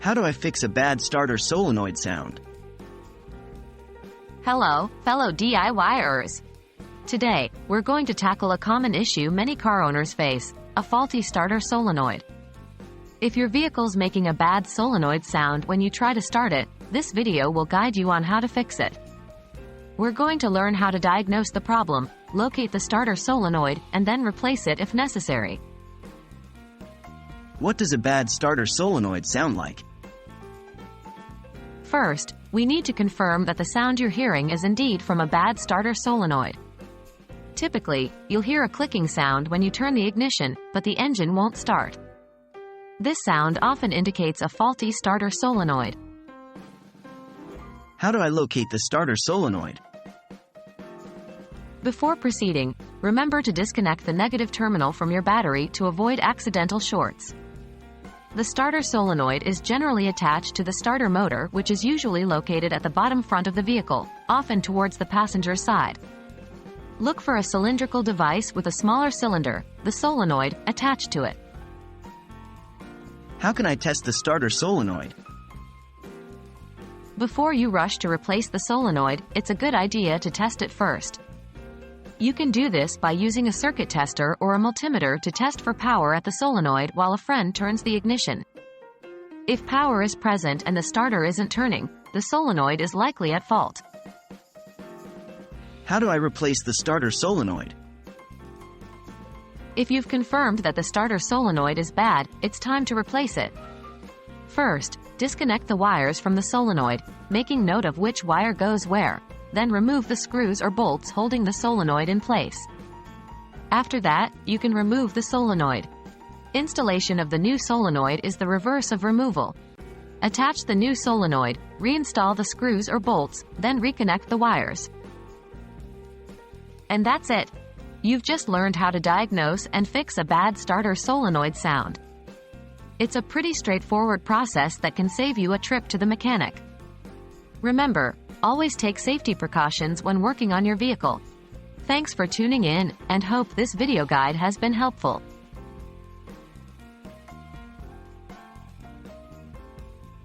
How do I fix a bad starter solenoid sound? Hello, fellow DIYers. Today, we're going to tackle a common issue many car owners face, a faulty starter solenoid. If your vehicle's making a bad solenoid sound when you try to start it, this video will guide you on how to fix it. We're going to learn how to diagnose the problem, locate the starter solenoid, and then replace it if necessary. What does a bad starter solenoid sound like? First, we need to confirm that the sound you're hearing is indeed from a bad starter solenoid. Typically, you'll hear a clicking sound when you turn the ignition, but the engine won't start. This sound often indicates a faulty starter solenoid. How do I locate the starter solenoid? Before proceeding, remember to disconnect the negative terminal from your battery to avoid accidental shorts. The starter solenoid is generally attached to the starter motor, which is usually located at the bottom front of the vehicle, often towards the passenger side. Look for a cylindrical device with a smaller cylinder, the solenoid, attached to it. How can I test the starter solenoid? Before you rush to replace the solenoid, it's a good idea to test it first. You can do this by using a circuit tester or a multimeter to test for power at the solenoid while a friend turns the ignition. If power is present and the starter isn't turning, the solenoid is likely at fault. How do I replace the starter solenoid? If you've confirmed that the starter solenoid is bad, it's time to replace it. First, disconnect the wires from the solenoid, making note of which wire goes where. Then remove the screws or bolts holding the solenoid in place. After that, you can remove the solenoid. Installation of the new solenoid is the reverse of removal. Attach the new solenoid, reinstall the screws or bolts, then reconnect the wires. And that's it. You've just learned how to diagnose and fix a bad starter solenoid sound. It's a pretty straightforward process that can save you a trip to the mechanic. Remember, always take safety precautions when working on your vehicle. Thanks for tuning in, and hope this video guide has been helpful.